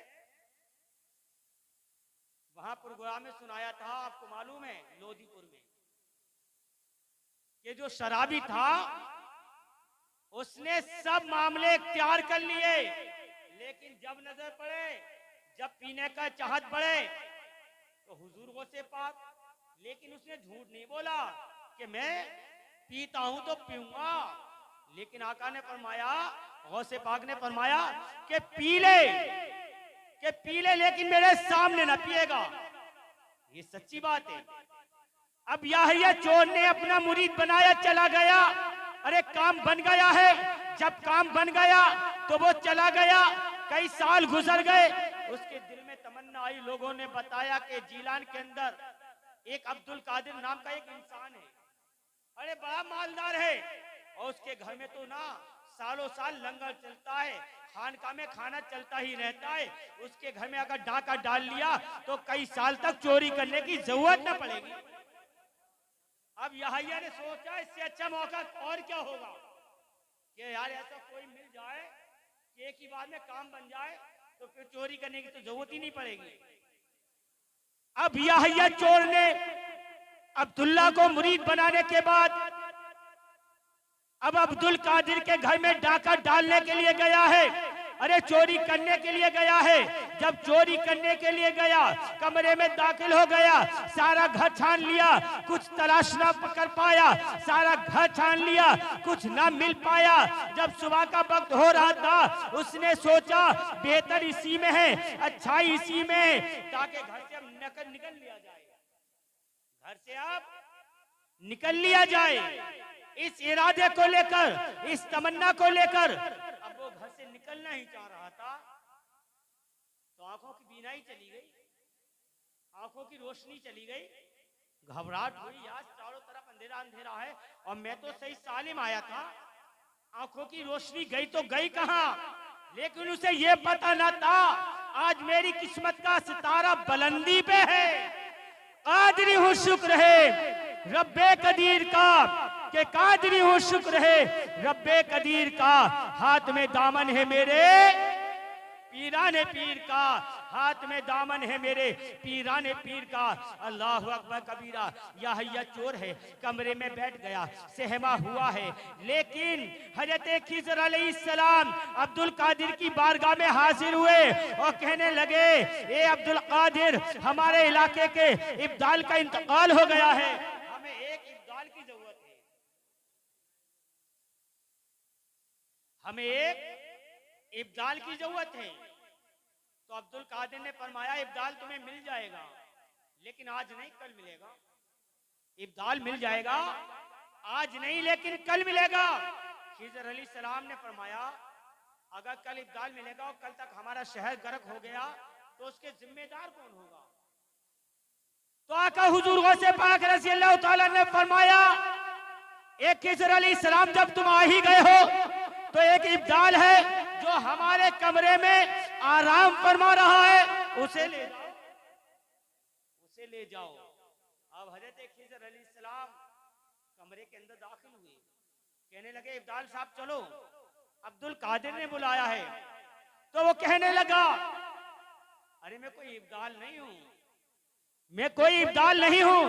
वहां प्रोग्राम में सुनाया था, आपको मालूम है लोधीपुर में, कि जो शराबी था उसने सब मामले इख्तियार कर लिए, लेकिन जब नजर पड़े, जब पीने का चाहत बढ़े तो हुजूर गौसे पाक, लेकिन उसने झूठ नहीं बोला कि मैं पीता हूं तो पीऊंगा, लेकिन आका ने फरमाया, गौसे पाक ने फरमाया कि पी ले लेकिन मेरे सामने ना पिएगा। ये सच्ची बात है। अब याहिया चोर ने अपना मुरीद बनाया, चला गया। अरे काम बन गया है, जब काम बन गया तो वो चला गया। कई साल गुजर गए, उसके दिल में तमन्ना आई। लोगों ने बताया कि जीलान के अंदर एक अब्दुल कादिर नाम का एक इंसान है, अरे बड़ा मालदार है, और उसके घर में तो ना सालों साल लंगर चलता है, खानका में खाना चलता ही रहता है। उसके घर में अगर डाका डाल लिया तो कई साल तक चोरी करने की जरूरत न पड़ेगी। अब याहिया ने सोचा इससे अच्छा मौका और क्या होगा कि यार ऐसा कोई मिल जाए कि एक ही बार में काम बन जाए, तो फिर चोरी करने की तो जरूरत ही नहीं पड़ेगी। अब याहिया चोर ने अब्दुल्ला को मुरीद बनाने के बाद अब अब्दुल कादिर के घर में डाका डालने के लिए गया है, अरे चोरी करने के लिए गया है। जब चोरी करने के लिए गया, कमरे में दाखिल हो गया, सारा घर छान लिया, कुछ तलाश ना पकड़ पाया, सारा घर छान लिया, कुछ ना मिल पाया। जब सुबह का वक्त हो रहा था, उसने सोचा बेहतर इसी में है, अच्छा इसी में है, ताकि घर से अब निकल लिया जाए, घर से अब निकल लिया जाए। इस इरादे को लेकर, इस तमन्ना को लेकर अब वो घर से निकलना ही चाह रहा था, तो आंखों की बीनाई चली गई, आंखों की रोशनी चली गई, घबराहट हुई। यार चारों तरफ अंधेरा अंधेरा है और मैं तो सही सालिम आया था, आंखों की रोशनी गई तो गई कहां। लेकिन उसे यह पता न था आज मेरी किस्मत का सितारा बुलंदी पे है। कादरी हूं शुक्र है रब्बे कदीर का, के कादरी हूं शुक्र है रब्बे कदीर का, हाथ में दामन है मेरे पीराने पीर का, हाथ में दामन है मेरे पीराने पीर का। अल्लाह अकबर कबीरा। याहिया चोर है, कमरे में बैठ गया, सहमा हुआ है, लेकिन हजरत खिज़र अलैहिस्सलाम अब्दुल कादिर की बारगाह में हाजिर हुए और कहने लगे, ए अब्दुल कादिर, हमारे इलाके के इब्दाल का इंतकाल हो गया है, हमें एक इब्दाल की जरूरत है, हमें एक इब्दाल की जरूरत है। तो अब्दुल कादिर ने फरमाया, इब्दाल तुम्हें मिल जाएगा, लेकिन आज नहीं कल मिलेगा। इब्दाल मिल जाएगा, आज नहीं लेकिन कल मिलेगा। खिज़र अलैहिस्सलाम ने फरमाया, अगर कल इब्दाल मिलेगा और कल तक हमारा शहर गर्क हो गया तो उसके जिम्मेदार कौन होगा। तो आका हुजूर गौसे पाक रज़ी अल्लाह तआला ने फरमाया, एक खिज़र अलैहिस्सलाम जब तुम आ ही गए हो तो एक इब्दाल है जो हमारे कमरे में आराम फरमा रहा है, उसे ले जाओ, उसे ले जाओ। अब हजरत खिज़र अलैहिस्सलाम कमरे के अंदर दाखिल हुए, कहने लगे, इब्दाल साहब चलो, अब्दुल कादिर ने बुलाया है। तो वो कहने लगा, अरे मैं कोई इब्दाल नहीं हूं, मैं कोई इब्दाल नहीं हूं।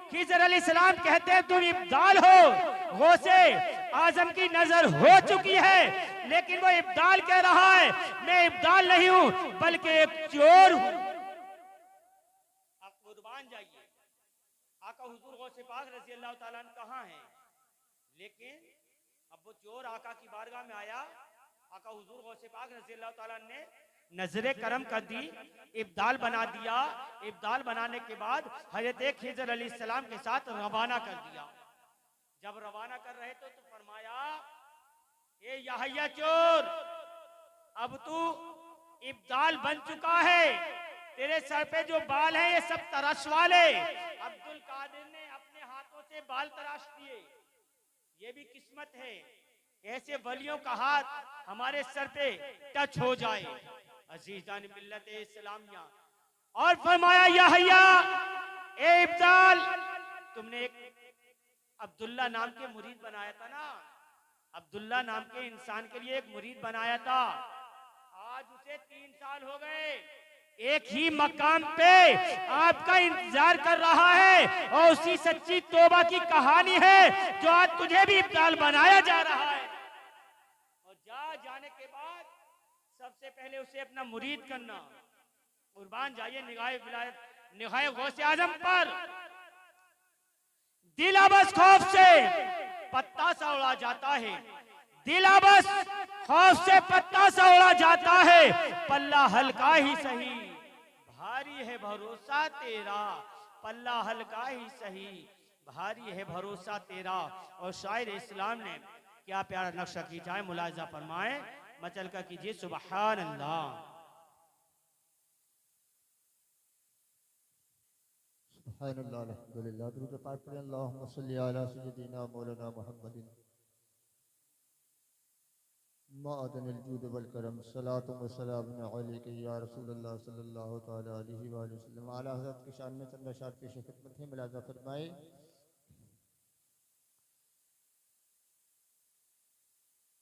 खिज़र अलैहिस्सलाम कहते हैं तुम इब्दाल हो, गौसे आजम की नजर हो चुकी है, लेकिन वो इब्दाल कह रहा है मैं इब्दाल नहीं हूं बल्कि एक चोर हूं। आप कुर्बान जाइए, आका हुजूर गौसे पाक रज़ी अल्लाह तआला अन्हु कहां हैं, लेकिन अब वो चोर आका की बारगाह में आया। आका हुजूर गौसे पाक रज़ी अल्लाह तआला ने नजरे करम कर दी, इब्दाल बना दिया। इब्दाल बनाने के बाद हजरत खिज़र अलैहिस्सलाम के साथ रवाना कर दिया। जब रवाना कर रहे तो फरमाया, ये याहिया चोर, अब तू इब्दाल बन चुका है, तेरे सर पे जो बाल हैं ये सब तराश वाले। अब्दुल कादिर ने अपने हाथों से बाल तराश दिए, ये भी किस्मत है, ऐसे वलियों का हाथ हमारे सर पे टच हो जाए। अजीजान मिल्लत इस्लामिया। और फरमाया, याहिया ए इब्दाल, तुमने एक अब्दुल्ला नाम के मुरीद बनाया था ना, अब्दुल्ला नाम के इंसान के लिए एक मुरीद बनाया था। आज उसे 3 साल हो गए, एक ही मकाम पे आपका इंतजार कर रहा है और उसी सच्ची तौबा की कहानी है जो आज तुझे भी इब्ताल बनाया जा रहा है। और जाने के बाद सबसे पहले उसे अपना मुरीद करना। कुर्बान जाइए निगाह विलायत, निगाह गौसे आजम पर। दिल अबस खौफ से पत्ता सा उड़ा जाता है, दिल अबस खौफ से पत्ता सा उड़ा जाता है, पल्ला हल्का ही सही भारी है भरोसा तेरा, पल्ला हल्का ही सही भारी है भरोसा तेरा। और शायर इस्लाम ने क्या प्यारा नक्शा खींचा है, मुलाजा फरमाए, मचल का कीजिए सुबहान अल्लाह। सुब्हानल्लाह अल्हम्दुलिल्लाह। दुरूद पाक पढ़ें। अल्लाहुम्मा सल्ली अला सय्यिदिना मौलाना मुहम्मदिन मअदनिल जूद वल करम, सलातु व सलामुन अलैका या रसूलल्लाह सल्लल्लाहु तआला अलैहि वसल्लम। आला हज़रत की शान में चंद अशआर पेश खिदमत है, मुलाज़ा फरमाए।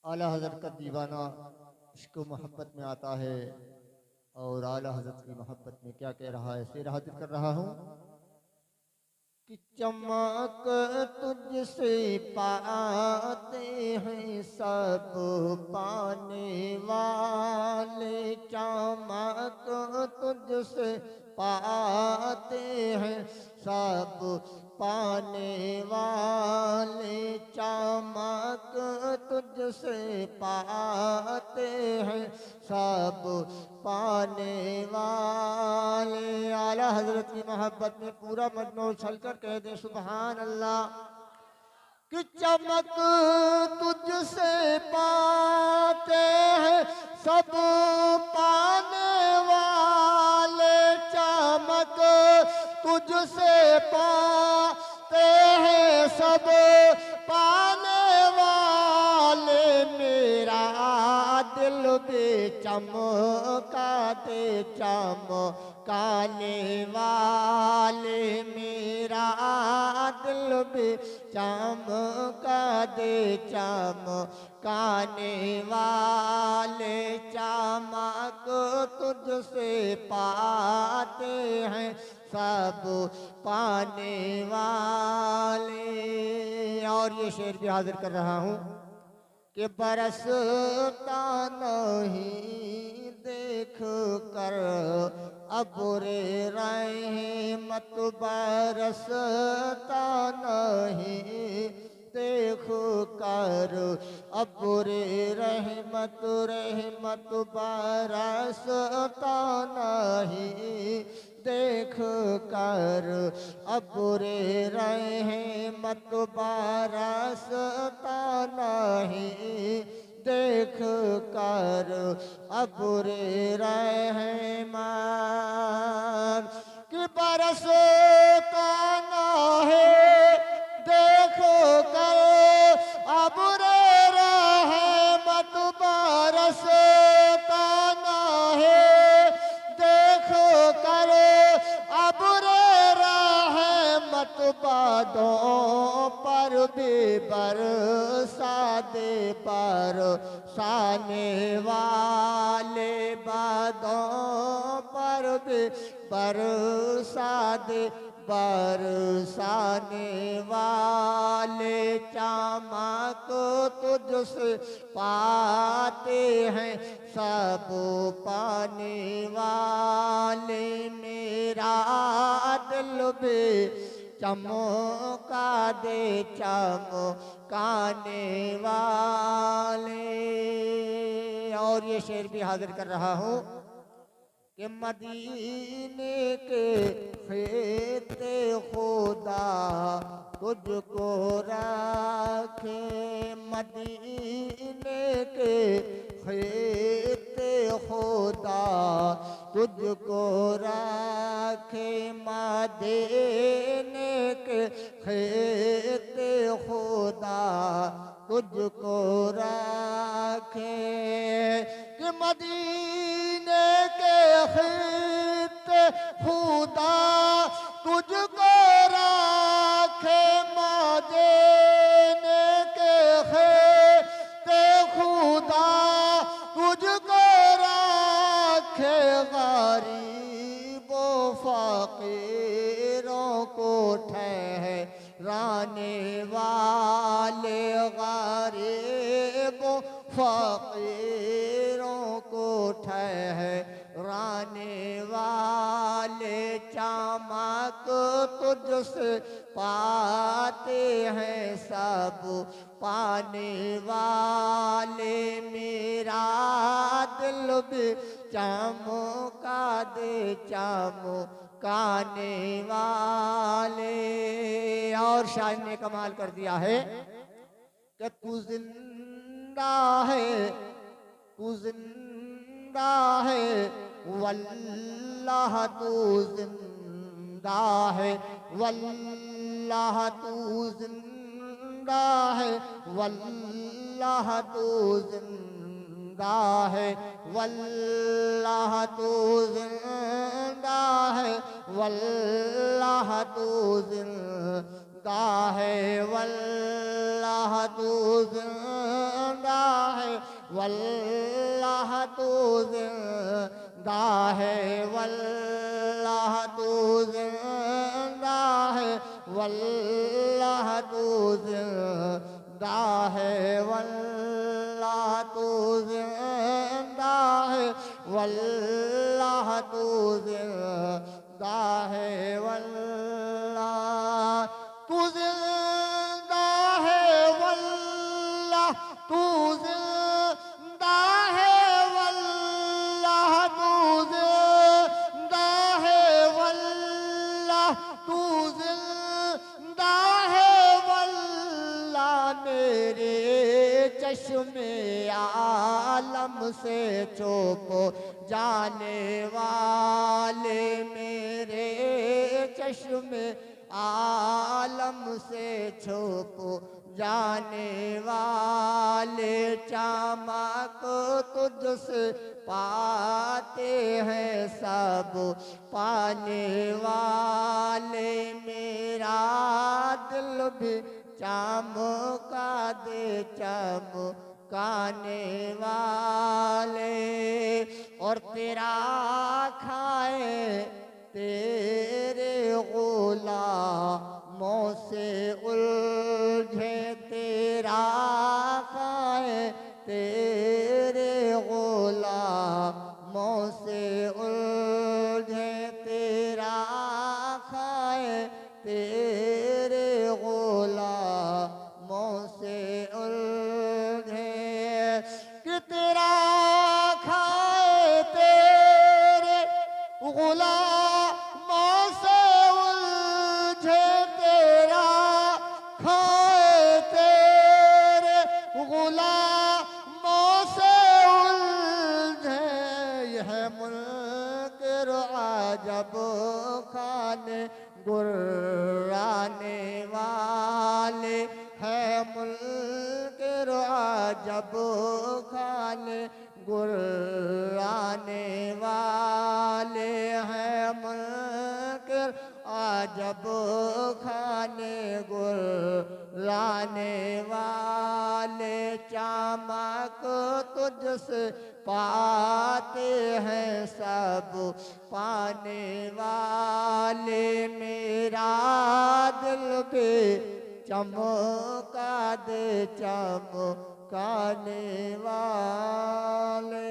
आला हज़रत का दीवाना इश्क मोहब्बत में आता है और आला हज़रत की मोहब्बत में क्या कह रहा है, शेर हाजिर कर रहा हूँ कि चमक तुझसे पाते हैं सब पाने वाले, चमक तुझसे पाते हैं सब पाने वाले, चमक तुझसे पाते हैं सब पाने वाले। आला हजरत की मोहब्बत में पूरा मजनू उछल कर कह दे सुभान अल्लाह। कि चमक तुझसे पाते हैं सब पाने वाले, चमक तुझसे पाते हैं सब पाने वाले, मेरा दिल भी चमका दे चमकाने वाले, मेरा दिल भी चमका दे चमकाने वाले, चमक तुझसे पाते हैं सब पाने वाले। और ये शेर भी हाजिर कर रहा हूँ कि बरसता नहीं देख कर अबुरे रहमत, बरसता नहीं देख कर अबुरे रहमत, रहमत बरसता नहीं देख कर अबुरे रहमत, बरसता नहीं देख कर अबुरे रहमत। कि बरसता नहीं देख कर अबुरे रहमत, बरसता नहीं देख कर अबुरे रहमत, बादों पर भी बरसा दे बरसाने वाले, बादों पर भी बरसा दे बरसाने वाले, चमक तुझसे पाते हैं सब पाने वाले, मेरा दिल भी चमका दे चमकाने वाले। और ये शेर भी हाजिर कर रहा हूँ कि मदीने के खेते खुदा तुझको रखे, मदीने के खेते खुदा तुझको रखे, मदीने के खेते खुदा तुझको रखे। कि मदीने के खेते खुदा तुझको रखे, मदीने के फकीरों को ठहराने वाले, गरीबों फकीरों को ठहराने वाले, चमक तुझसे पाते हैं सब पाने वाले, मेरा दिल भी चमका दे चमकाने वाले। और शायर ने कमाल कर दिया है कि तू जिंदा है, तू जिंदा है, वल्लाह तू जिंदा है, वल्लाह तू जिंदा है, वल्लाह तू जिंदा है, वल्लाह तू जिंदा है, वल्लाह तू जिंदा है, वल्लाह तू जिंदा है, वल्लाह तू जिंदा है, वल्लाह तू जिंदा है, वल्लाह तू जिंदा है, वल्लाह तू जिंदा है, वल्लाह तू जिंदा है, वल्लाह तू जिंदा है, वल्लाह तू जिंदा है, वल्लाह तू जिंदा है, वल्लाह तू जिंदा है, वल्लाह मेरे चश्मे आलम से छुप जाने वाले, मेरे चश्मे आलम से छुप जाने वाले, चमक तुझसे पाते हैं सब पाने वाले, मेरा दिल भी चमका दे चमकाने वाले। और तेरा खाए तेरे गुलामों से उलझे, तेरा खाए तेरे गुलामों से उलझे, तेरा खाए तेरे गुलामों से उलझे, कि तेरा खाए तेरे गुलामों से उलझे, तेरा खाए तेरे गुलामों से उलझे, यह मुनकर अजब खाने गुर्राने वाले है, मुनकर अजब खाने गुर्राने वाले हैं, मुनकर अजब खाने गुर्राने वाले, चमक तुझसे पाते हैं सब पाने वाले, मेरा दिल भी चमका दे चमकाने वाले।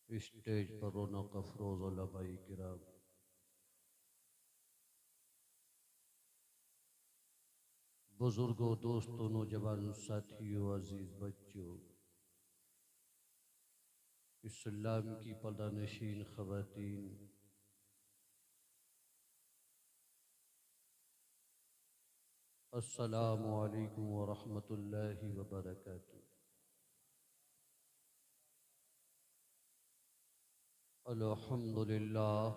स्टेज पर रौनक अफरोज उलमाए किराम, बुजुर्गों, दोस्तों, नौजवान साथियों, अजीज बच्चों, इस्लाम की पर्दानशीन ख़वातीन, अस्सलामु अलैकुम व रहमतुल्लाहि व बरकातुहू। अल्हम्दुलिल्लाह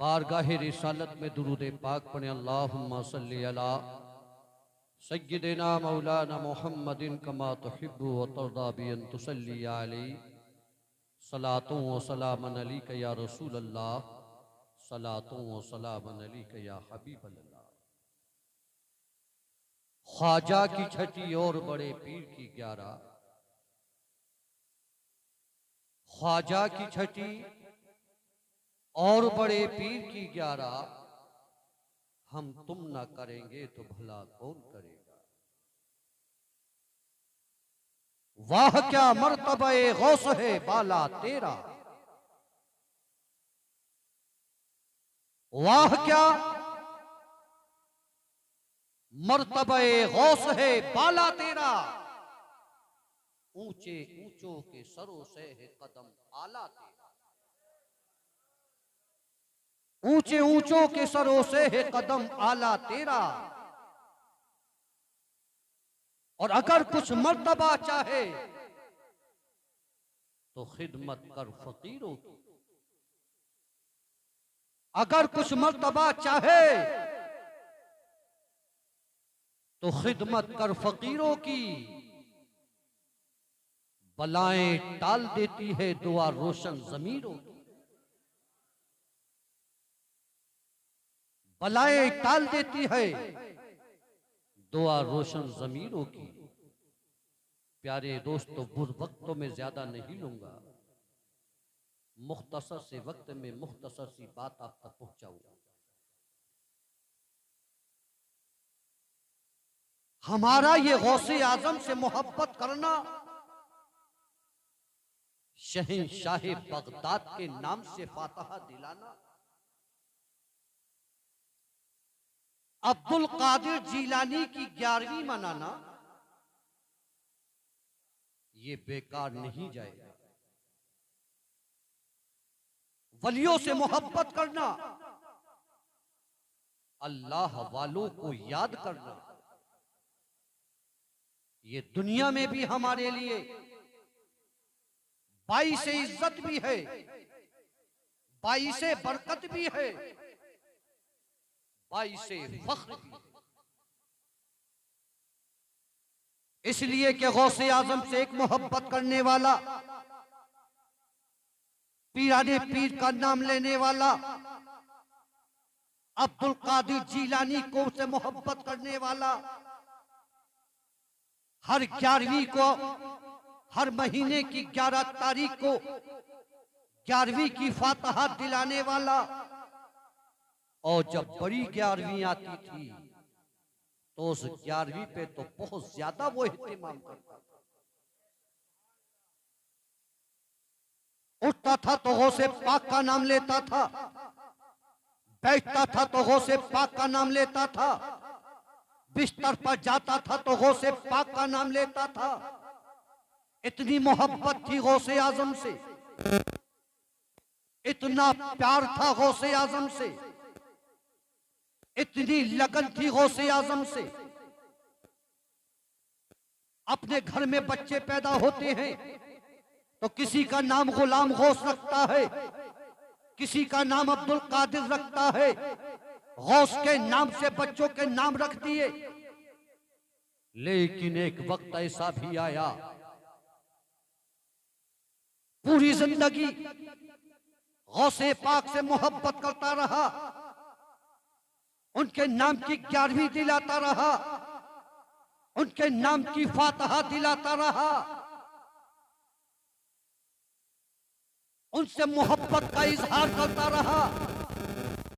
बारगाह रिसालत में दुरूद पाक पढ़े अल्लाहुम्मा सल्ली अला सय्यिदिना मौलाना मुहम्मदिन कमा तुहिब्बु व तर्दा बि अन तुसल्ली अलैहि सलातु व सलामन अलैका या रसूल अल्लाह सलातु व सलामन अलैका या हबीब अल्लाह। ख्वाजा की छठी और बड़े पीर की 11, ख्वाजा की छठी और बड़े पीर की 11, हम तुम ना करेंगे तो भला कौन करेगा। वाह क्या मर्तबे गौस है बाला तेरा, वाह क्या मर्तबे गौस है बाला तेरा, ऊंचे ऊंचों के सरों से है कदम आला तेरा, ऊंचे ऊंचों के सरों से है कदम आला तेरा। और अगर कुछ मर्तबा चाहे तो खिदमत कर फकीरों की, अगर कुछ मर्तबा चाहे तो खिदमत कर फकीरों की, बलाएं टाल देती है दुआ रोशन ज़मीरों की, बलाएं टाल देती है दुआ रोशन ज़मीरों की। प्यारे दोस्तों, बुर वक्तों में ज्यादा नहीं लूंगा, मुख्तसर से वक्त में मुख्तसर सी बात आप तक पहुंचाऊंगा। हमारा ये गौसे आजम से मोहब्बत करना शहंशाह बगदाद के नाम से फातहा दिलाना, अब्दुल कादिर जीलानी की 11वीं मनाना, ये बेकार नहीं जाएगा। वलियों से मोहब्बत करना, अल्लाह वालों को याद करना, ये दुनिया में भी हमारे लिए बाइस इज्जत भी है, बाइस बरकत भी है, बाइस फख्र भी। इसलिए कि गौसे आजम से एक मोहब्बत करने वाला, पीराने पीर का नाम लेने वाला, अब्दुल कादिर जीलानी को से मोहब्बत करने वाला, हर 11वीं को, हर महीने की 11 तारीख को 11वीं की फातहा दिलाने वाला, और जब बड़ी 11वीं आती थी तो उस 11वीं पे तो बहुत ज्यादा वो इत्तेमाम करता था। उठता था तो गौसे पाक का नाम लेता था, बैठता था तो गौसे पाक का नाम लेता था, बिस्तर पर जाता था तो गौसे पाक का नाम लेता था। इतनी मोहब्बत थी गौसे आजम से, इतना प्यार था गौसे आजम से इतनी लगन थी गौसे आजम से। अपने घर में बच्चे पैदा होते हैं तो किसी का नाम गुलाम गौस रखता है, किसी का नाम अब्दुल कादिर रखता है। गौस के नाम से बच्चों के नाम रख दिए। लेकिन एक वक्त ऐसा भी आया, पूरी जिंदगी गौसे पाक से मोहब्बत करता रहा, उनके नाम की 11वीं दिलाता रहा, उनके नाम की फातिहा दिलाता रहा, उनसे मोहब्बत का इजहार करता रहा।